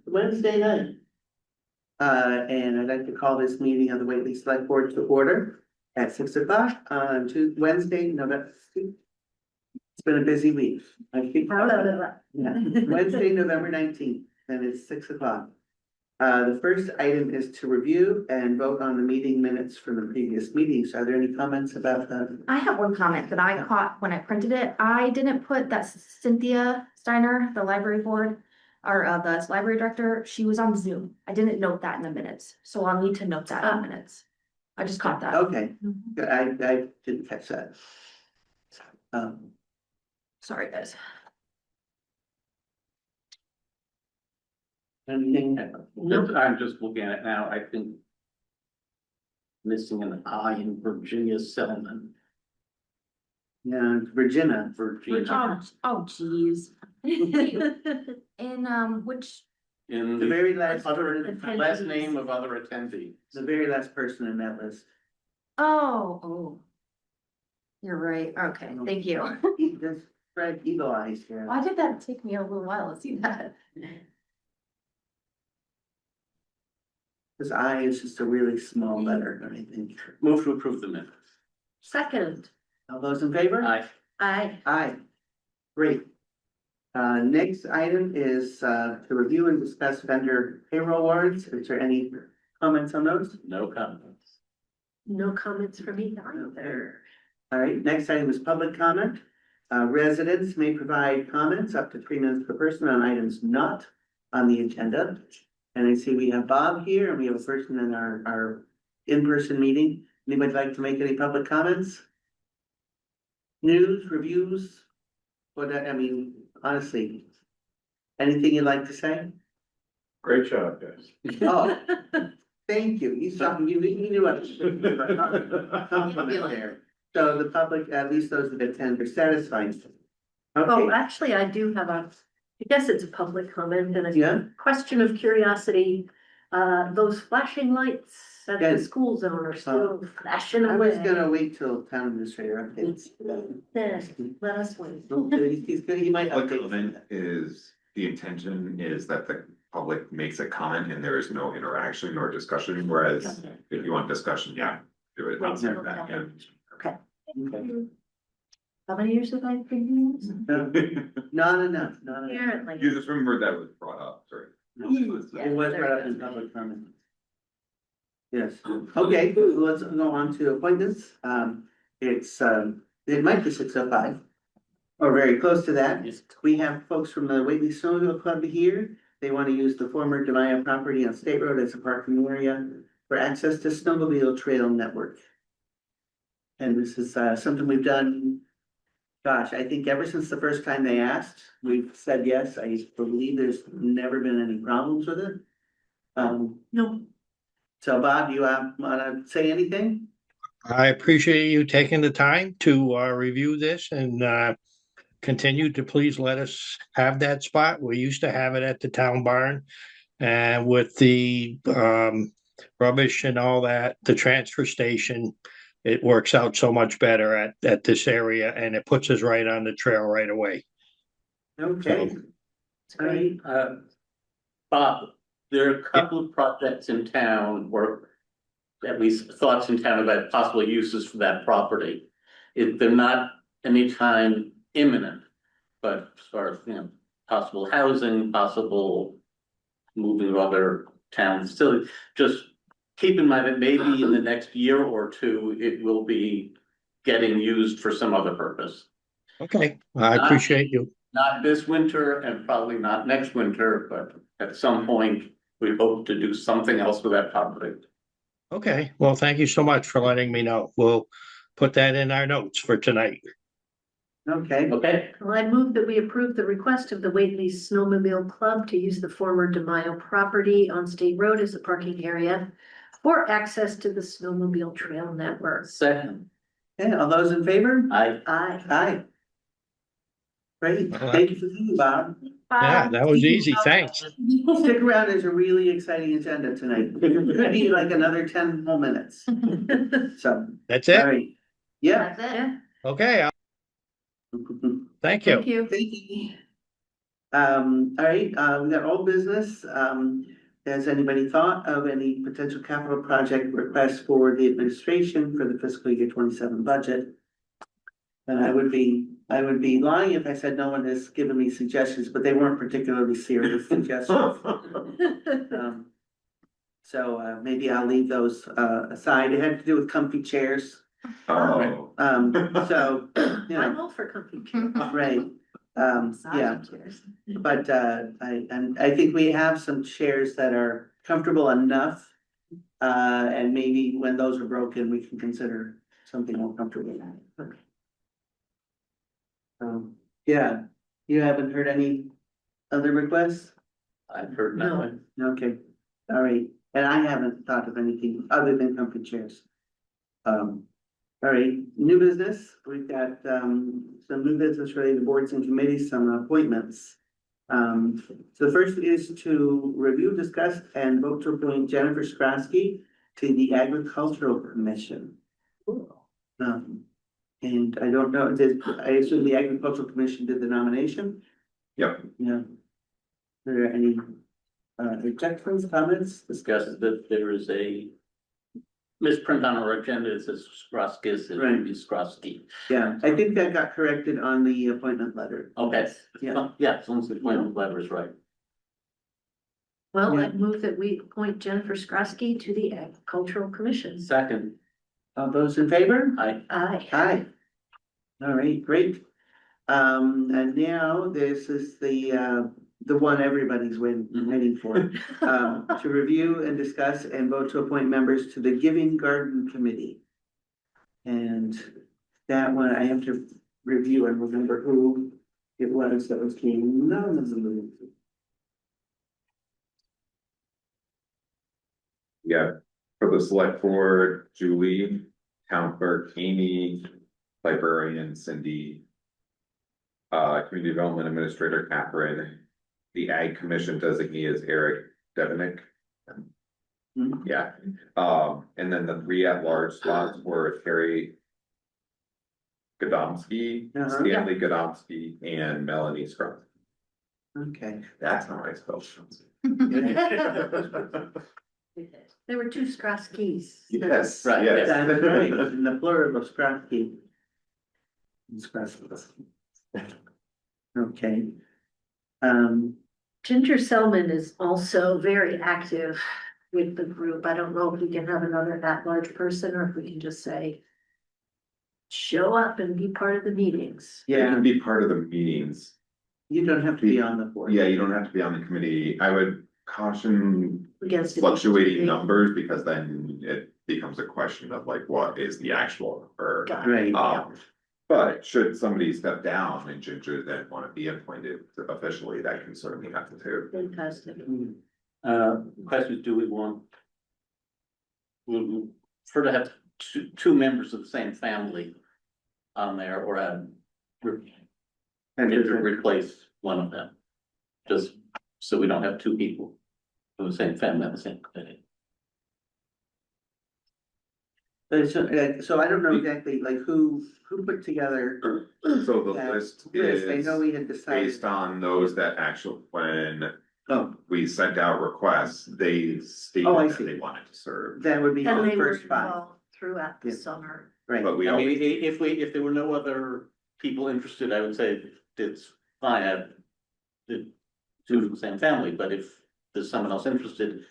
Wednesday night. And I'd like to call this meeting of the Whately Selectboard to order at 6 o'clock on Wednesday, November. It's been a busy week. I think. Yeah. Wednesday, November 19th, and it's 6 o'clock. The first item is to review and vote on the meeting minutes from the previous meetings. Are there any comments about that? I have one comment that I caught when I printed it. I didn't put that Cynthia Steiner, the library board, or the library director, she was on Zoom. I didn't note that in the minutes, so I'll need to note that in the minutes. I just caught that. Okay, I didn't catch that. Sorry, guys. Anything? I'm just looking at it now, I think. Missing an I in Virginia Selman. Yeah, Virginia. Oh, geez. In which, In The very last, last name of other attendees. the very last person in that list. oh. You're right, okay, thank you. That's Fred Eagle Eyes here. Why did that take me a little while to see that? This I is just a really small letter, I think. Move to approve the minutes. Second. All those in favor? Aye. Aye. Great. Next item is to review and discuss vendor payroll warrants. Is there any comments on those? No comments. No comments from me either. All right, next item is public comment. Residents may provide comments up to 3 minutes per person on items not on the agenda. And I see we have Bob here and we have a person in our in-person meeting. Anybody like to make any public comments? News, reviews? I mean, honestly, anything you'd like to say? Great job, guys. Oh, thank you. You saw, you knew what. Compliment there. So the public, at least those that attend, are satisfied. Oh, Okay, actually, I do have I guess it's a public comment and a yeah, question of curiosity. Those flashing lights at the Yes. school zone are still flashing I was away. gonna wait till town administrator updates. Let us wait. He's good, he might Public update. comment is, the intention is that the public makes a comment and there is no interaction or discussion, whereas if you want discussion, yeah, do it. Wait, After that, yeah. Okay. Okay. How many years have I been doing this? Not enough. Apparently. You just remembered that was brought up, sorry. It was brought up in public comment. Yes, okay, let's go on to appointments. It might be 6:05. Or very close to that. Yes. We have folks from the Whately Snowmobile Club here. They want to use the former DeMaio property on State Road as a parking area for access to snowmobile trail network. And this is something we've done, gosh, I think ever since the first time they asked, we've said yes. I believe there's never been any problems with it. No. So Bob, you wanna say anything? I appreciate you taking the time to review this and continue to please let us have that spot. We used to have it at the town barn. And with the rubbish and all that, the transfer station, it works out so much better at this area and it puts us right on the trail right away. Okay. All right. Bob, there are a couple of projects in town, or at least thoughts in town about possible uses for that property. If they're not anytime imminent, but as far as, possible housing, possible moving to other towns, still, just keep in mind that maybe in the next year or two, it will be getting used for some other purpose. Okay, I appreciate you. Not this winter and probably not next winter, but at some point, we hope to do something else with that property. Okay, well, thank you so much for letting me know. We'll put that in our notes for tonight. Okay, Okay, Well, I move that we approve the request of the Whately Snowmobile Club to use the former DeMaio property on State Road as a parking area for access to the snowmobile trail network. second, okay, all those in favor? I, Aye. Great, thank you for coming, Bob. Yeah, that was easy. Thanks. Stick around, there's a really exciting agenda tonight. It could be like another 10 whole minutes. So, That's all it? right, yeah. That's it. Okay, thank you. Thank you. Thank you. All right, we got old business. Has anybody thought of any potential capital project requests for the administration for the fiscal year 27 budget? And I would be lying if I said no one has given me suggestions, but they weren't particularly serious suggestions. So maybe I'll leave those aside. It had to do with comfy chairs. Oh. So, you I'm know, all for comfy chairs. right, yeah. But I think we have some chairs that are comfortable enough. And maybe when those are broken, we can consider something more comfortable. Yeah, you haven't heard any other requests? I've heard No. nothing. Okay, all right, and I haven't thought of anything other than comfy chairs. All right, new business, we've got some new business related to boards and committees, some appointments. So the first is to review, discuss, and vote to appoint Jennifer Skrosky to the Agricultural Commission. And I don't know, I assume the Agricultural Commission did the nomination? Yep. Yeah. Are there any objections, comments? Discussed that there is a misprint on our agenda. It says Skroskis, it Right. should be Skrosky. Yeah, I think that got corrected on the appointment letter. Okay. Yeah. Yeah, as long as the appointment letter is right. Well, Yeah. I move that we appoint Jennifer Skrosky to the Agricultural Commission. Second, All those in favor? I, Aye. Aye. All right, great. And now this is the one everybody's waiting for. To review and discuss and vote to appoint members to the Giving Garden Committee. And that one, I have to review and remember who it was that was being nominated. Yeah, for the select board, Julie, town clerk, Amy, librarian, Cindy. Community development administrator, Catherine. The ag commission designee is Eric Devenick. Mhm. Yeah, and then the 3 at-large slots were Terry. Godomsky, Uh-huh. Stanley Godomsky, and Melanie Scrum. Okay. That's how I spell There were 2 Skroskys. Yes, Right, yes. That's right, in the plural of Skrosky. Skrosky. Okay. Ginger Selman is also very active with the group. I don't know if we can have another at-large person or if we can just say, show up and be part of the meetings. You Yeah, can be part of the meetings. you don't have to be on the board. Yeah, you don't have to be on the committee. I would caution Against it. fluctuating numbers because then it becomes a question of like, what is the actual number? Got it. Right. But should somebody step down and Ginger then want to be appointed officially, that can certainly happen too. Fantastic. question is, do we want? We'll prefer to have two members of the same family on there or And maybe to replace one of them. Just so we don't have 2 people from the same family on the same committee. so I don't know exactly like who put together So the that list list. I know is we had decided. based on those that actually, when Oh, we sent out requests, they stated Oh, I that see. they wanted to serve. that would be And the they were first 5, involved throughout the Yeah. summer. right? But we I mean, always, if there were no other people interested, I would say it's fine, have the 2 from the same family, but if there's someone else interested.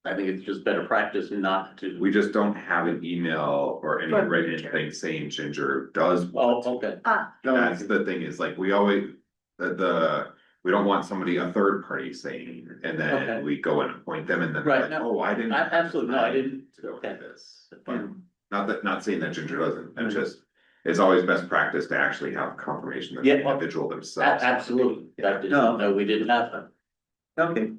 I think it's just better practice not to. we just don't have an email or any From written Ginger. thing saying Ginger does. Oh, want. okay, That's the thing is like, we always, we don't want somebody, a third party saying, and Okay. then we go and appoint them and then Right, like, no, oh, I didn't. absolutely, no, I have time didn't, To go okay. do this, Yeah. but not saying that Ginger doesn't, it's Mhm. just, it's always best practice to actually have confirmation that Yeah, the well, individual themselves. absolutely, that did No. not know we didn't have them. Okay,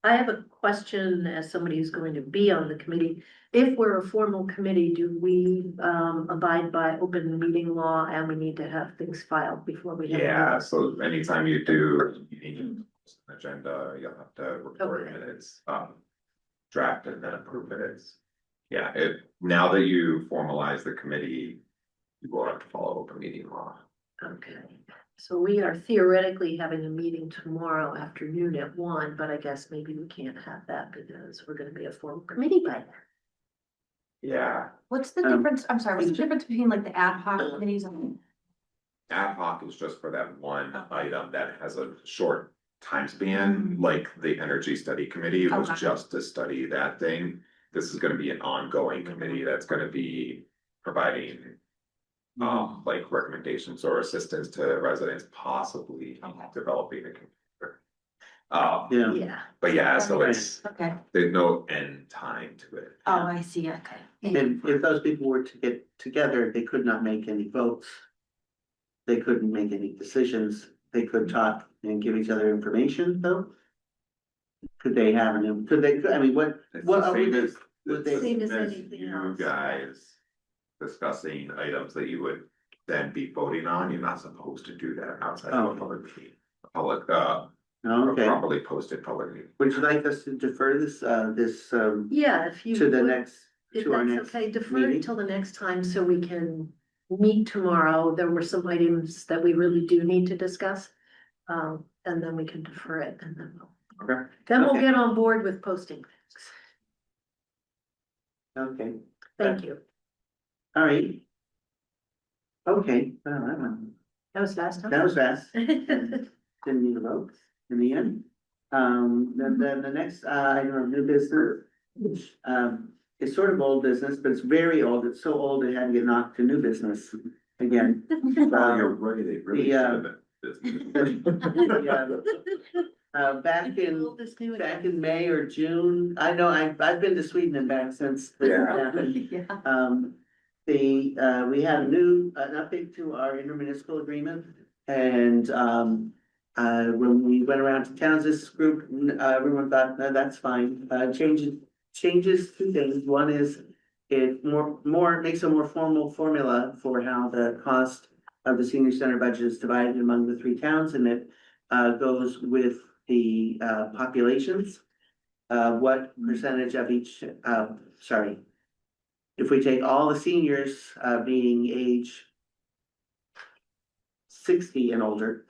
I have a question as somebody who's going to be on the committee. If we're a formal committee, do we abide by open meeting law and we need to have things filed before we have? a Yeah, meeting? so anytime you do an agenda, you'll have to record Okay. minutes, draft and then approve minutes. Yeah, now that you formalize the committee, you will have to follow open meeting law. Okay, So we are theoretically having a meeting tomorrow afternoon at 1, but I guess maybe we can't have that because we're gonna be a formal committee by then. Yeah, What's the Um, difference, I'm sorry, what's the difference between like the ad hoc committees and? ad hoc is just for that one item that has a short time span, like the energy study committee was Okay. just to study that thing. This is gonna be an ongoing committee that's gonna be providing like recommendations or assistance to residents, possibly Okay. developing a computer. Yeah, Yeah, But yeah, so it's, Okay, there's no end time to it. oh, I see, okay. and if those people were to get together, they could not make any votes. They couldn't make any decisions, they could talk and give each other information, though? Could they have could they, I mean, what It's Well, the same would as, would it's the they- Same same as as anything you else. guys discussing items that you would then be voting on. You're not supposed to do that outside of a public meeting. A public, a okay, properly posted public meeting. would you like us to defer this, yeah, if you to the would, next, if to our that's next okay, defer meeting? it till the next time so we can meet tomorrow. There were some items that we really do need to discuss. And then we can defer it and then Okay. we'll Okay. get on board with posting things. Okay, Thank you. all right. Okay, That was fast, huh? that was fast, didn't need a vote in the end. Then the next item of new business, which is sort of old business, but it's very old, it's so old it had to get knocked to new business again. Oh, you're right, it really the, should have been Back in, This new back again. in May or June, I know, I've been to Sweden and back since this Yeah. happened. Yeah. We had an update to our intermunicipal agreement, and, when we went around to towns, this group, everyone thought, no, that's fine, changes two things, one is it makes a more formal formula for how the cost of the senior center budget is divided among the three towns, and it, goes with the, populations. What percentage of each, sorry. If we take all the seniors, being age 60 and older,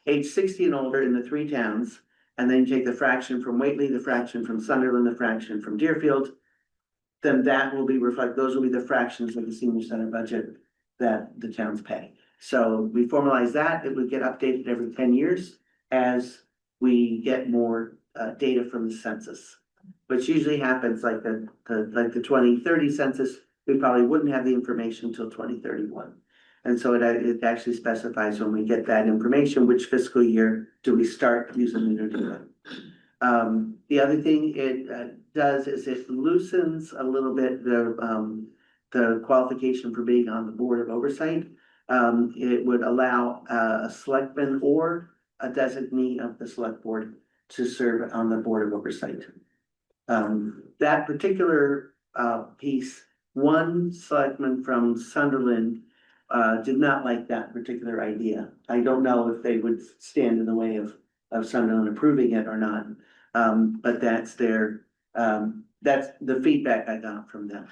age 60 and older in the three towns, and then take the fraction from Whately, the fraction from Sunderland, the fraction from Deerfield, then that will be those will be the fractions of the senior center budget that the towns pay. So we formalize that, it would get updated every 10 years as we get more data from the census. Which usually happens like the 2030 census, we probably wouldn't have the information until 2031. And so it actually specifies when we get that information, which fiscal year do we start using the new data. The other thing it does is it loosens a little bit the qualification for being on the Board of Oversight. It would allow a selectman or a designee of the select board to serve on the Board of Oversight. That particular piece, one selectman from Sunderland did not like that particular idea. I don't know if they would stand in the way of Sunderland approving it or not. But that's that's the feedback I got from them.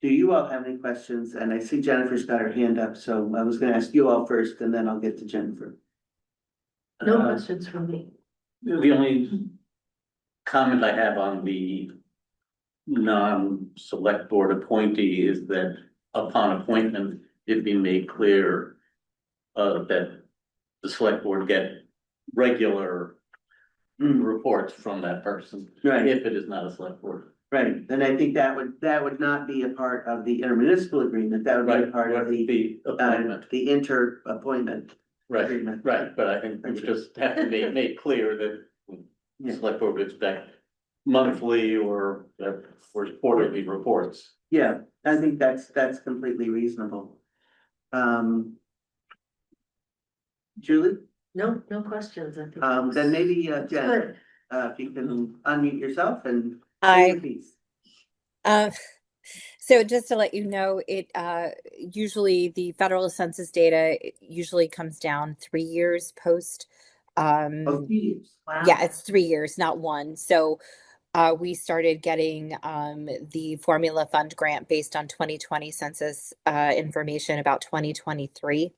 Do you all have any questions? And I see Jennifer's got her hand up, so I was gonna ask you all first and then I'll get to Jennifer. No questions from me. The only comment I have on the non-select board appointee is that upon appointment, it'd be made clear that the select board get regular reports from that person, Right, if it is not a select board. right. And I think that would not be a part of the intermunicipal agreement. That would be a part of The appointment, the inter-appointment right, agreement. right, but I think we would just have to make clear that the Yeah. select board would expect monthly or quarterly reports. Yeah, I think that's completely reasonable. Julie, No questions. I think. then maybe Jen, Good. if you can unmute yourself and say Hi. your piece. So just to let you know, it usually the federal census data usually comes down 3 years post. Oh, geez. Wow. Yeah, it's 3 years, not one. So we started getting the formula fund grant based on 2020 census information about 2023.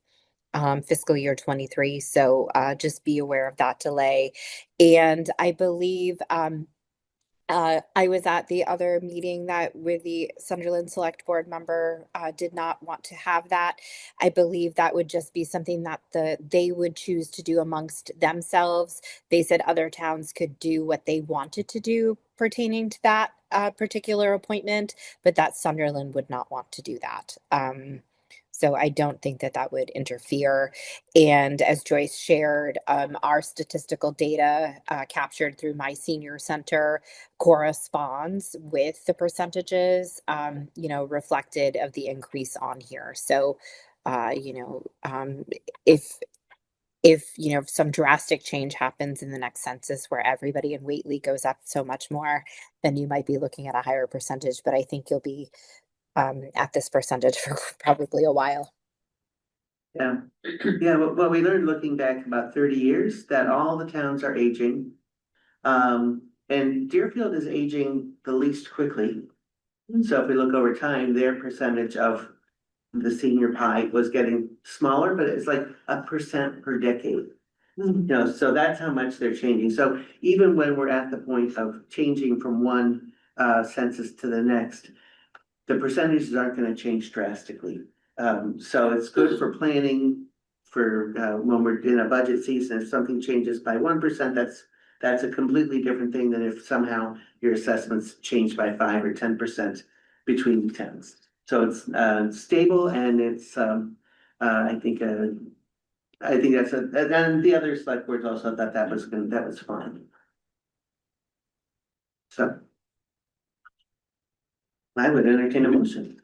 fiscal year 23. So just be aware of that delay. And I believe I was at the other meeting that with the Sunderland Select Board member did not want to have that. I believe that would just be something that they would choose to do amongst themselves. They said other towns could do what they wanted to do pertaining to that particular appointment, but that Sunderland would not want to do that. So I don't think that that would interfere. And as Joyce shared, our statistical data captured through my senior center corresponds with the percentages, reflected of the increase on here. So, if some drastic change happens in the next census where everybody in Whately goes up so much more, then you might be looking at a higher percentage. But I think you'll be at this percentage for probably a while. Yeah, yeah, well, we learned looking back about 30 years that all the towns are aging. And Deerfield is aging the least quickly. So if we look over time, their percentage of the senior pie was getting smaller, but it's like 1% per decade. So that's how much they're changing. So even when we're at the point of changing from one census to the next, the percentages aren't gonna change drastically. So it's good for planning for when we're in a budget season. If something changes by 1%, that's a completely different thing than if somehow your assessments change by 5 or 10% between the towns. So it's stable and it's I think that's and the other select boards also thought that was fine. So I would entertain a motion.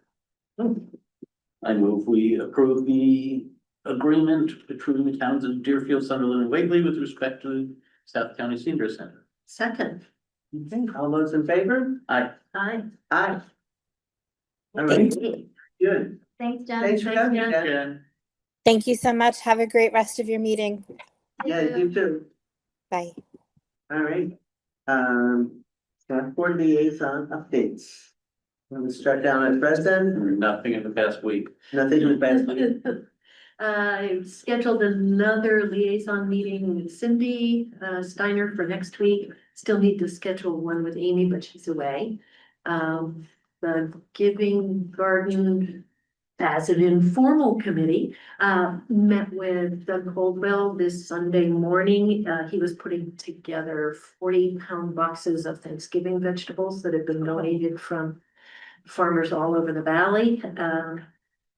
I move we approve the agreement between the towns of Deerfield, Sunderland, and Whately with respect to South County Senior Center. Second, Okay, all those in favor? Aye. aye. Aye. All right, Okay. good. Thanks, Jen. Thanks for Thanks, coming, Jen. Jen. Jen. Thank you so much. Have a great rest of your meeting. Yeah, you too. Bye. All right. Select board liaison updates. Want to start down at Preston? Nothing in the past week. Nothing in the past week. I've scheduled another liaison meeting with Cindy Steiner for next week. Still need to schedule one with Amy, but she's away. The Giving Garden as an informal committee, met with Doug Coldwell this Sunday morning. He was putting together 40-pound boxes of Thanksgiving vegetables that have been donated from farmers all over the valley,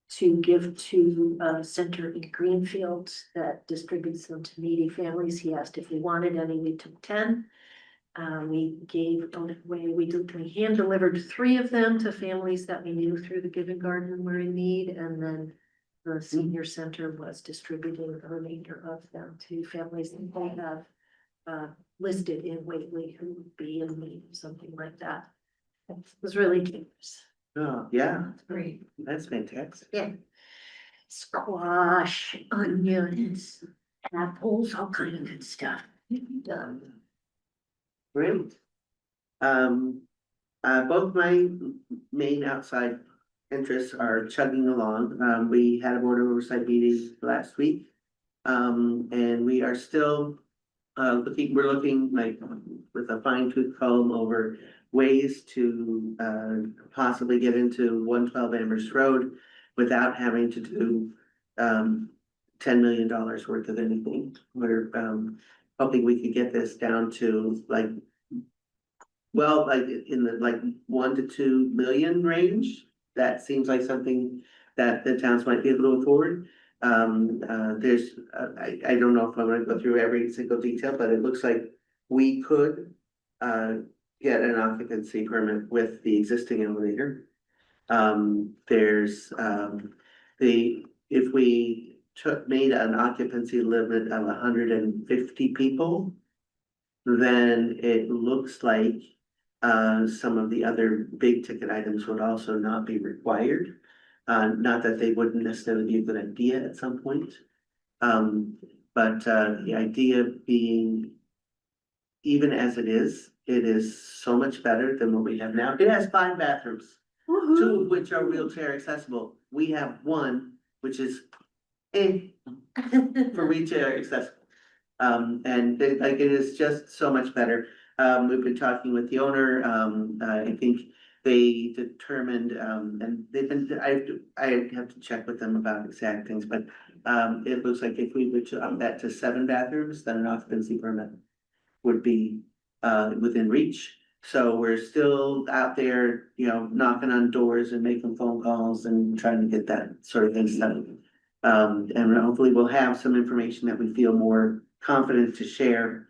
to give to a center in Greenfield that distributes them to needy families. He asked if we wanted any, we took 10. We hand delivered 3 of them to families that we knew through the Giving Garden were in need, and then the senior center was distributing the remainder of them to families that they have listed in Whately who would be in need, something like that. It was really generous. Oh, yeah, Great. that's fantastic. Yeah. Squash, onions, apples, all kind of good stuff. Great. Both my main outside interests are chugging along. We had a board of oversight meeting last week. And we are still we're looking like with a fine tooth comb over ways to possibly get into 112 Amherst Road without having to do $10 million worth of anything. We're hoping we could get this down to like in the 1 to 2 million range. That seems like something that the towns might be able to afford. There's I don't know if I'm gonna go through every single detail, but it looks like we could get an occupancy permit with the existing elevator. There's if we made an occupancy limit of 150 people, then it looks like some of the other big ticket items would also not be required. Not that they wouldn't necessarily be a good idea at some point. But the idea being, even as it is so much better than what we have now. It has 5 bathrooms, 2 of which are wheelchair accessible. We have 1, which is for wheelchair accessible. And like, it is just so much better. We've been talking with the owner, I think they determined, and they've been, I have to check with them about exact things, but it looks like if we were to up that to 7 bathrooms, then an occupancy permit would be within reach. So we're still out there, you know, knocking on doors and making phone calls and trying to get that sort of thing done. And hopefully we'll have some information that we feel more confident to share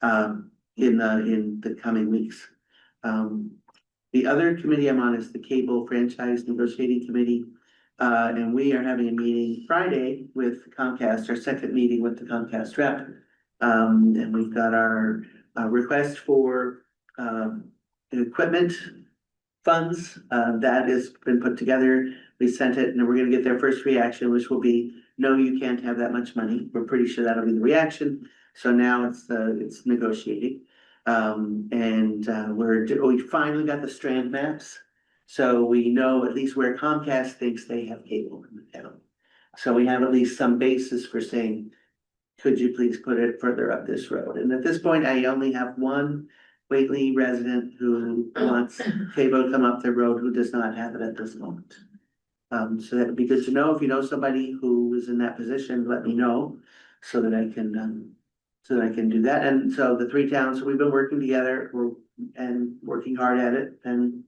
in the coming weeks. The other committee I'm on is the Cable Franchise Negotiating Committee. And we are having a meeting Friday with Comcast, our second meeting with the Comcast rep. And we've got our request for equipment funds that has been put together. We sent it and we're gonna get their first reaction, which will be, no, you can't have that much money. We're pretty sure that'll be the reaction. So now it's negotiating. We finally got the strand maps. So we know at least where Comcast thinks they have cable in the town. So we have at least some basis for saying, could you please put it further up this road? And at this point, I only have one Whately resident who wants cable to come up their road who does not have it at this moment. So that would be good to know. If you know somebody who is in that position, let me know so that I can do that. And so the 3 towns, we've been working together, and working hard at it, and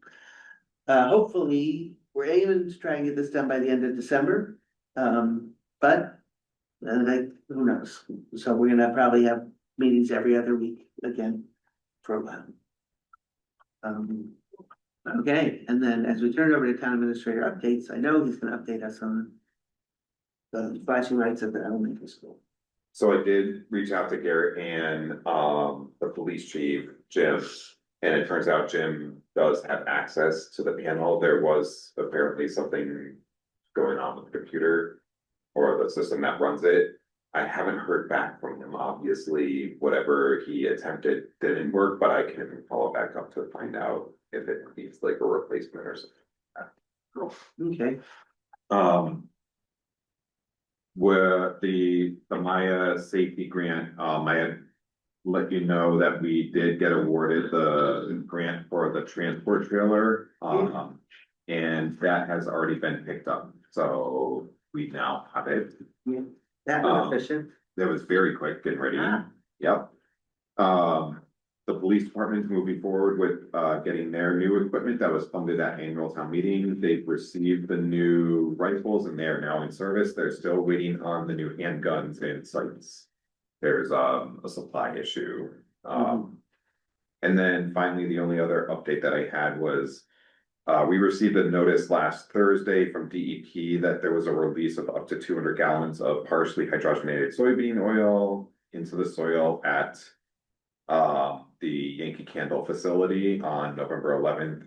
hopefully we're aiming to try and get this done by the end of December. But who knows? So we're gonna probably have meetings every other week again for a while. Okay, and then as we turn over to town administrator updates, I know he's gonna update us on the flashing lights at the elementary school. So I did reach out to Garrett and the police chief, Jim. And it turns out Jim does have access to the panel. There was apparently something going on with the computer or the system that runs it. I haven't heard back from him. Obviously, whatever he attempted didn't work, but I can follow back up to find out if it needs like a replacement or something. Okay, Where the Maya safety grant, I had let you know that we did get awarded the grant for the transport trailer. And that has already been picked up, so we now have it. that was efficient. That was very quick and ready. Ah. Yep. The police department's moving forward with getting their new equipment that was funded at annual town meeting. They've received the new rifles and they are now in service. They're still waiting on the new handguns and sights. There's a supply issue. And then finally, the only other update that I had was we received a notice last Thursday from DEP that there was a release of up to 200 gallons of partially hydrogenated soybean oil into the soil at the Yankee Candle facility on November 11th.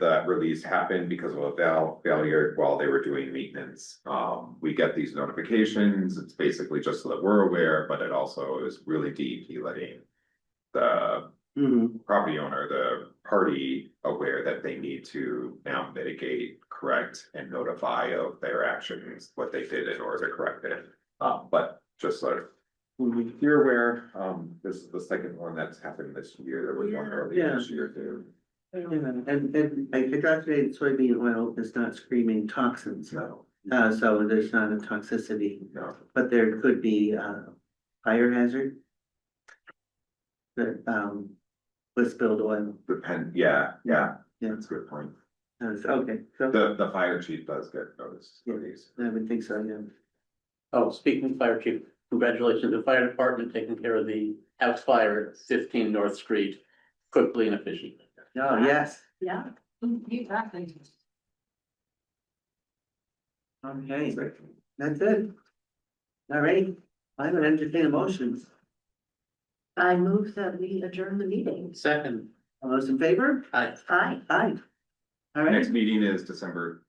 That release happened because of a valve failure while they were doing maintenance. We get these notifications. It's basically just so that we're aware, but it also is really DEP letting the property owner, the party, aware that they need to now mitigate, correct, and notify of their actions, what they did in order to correct it. But just so you're aware, this is the second one that's happened this year. There was one earlier this year too. And hydrogenated soybean oil is not screaming toxins, No, so there's not a toxicity, no. but there could be fire hazard. That with spilled oil. Yeah, Yeah. that's a good point. Okay, so The fire chief does get notice. I would think so, yeah. Oh, speaking of fire chief, congratulations to the fire department taking care of the house fire at 15 North Street quickly and efficiently. Oh, yes, Yeah. okay, that's it. All right, I would entertain a motion. I move that we adjourn the meeting. Second, All those in favor? I Aye. Aye. All right, Next meeting is December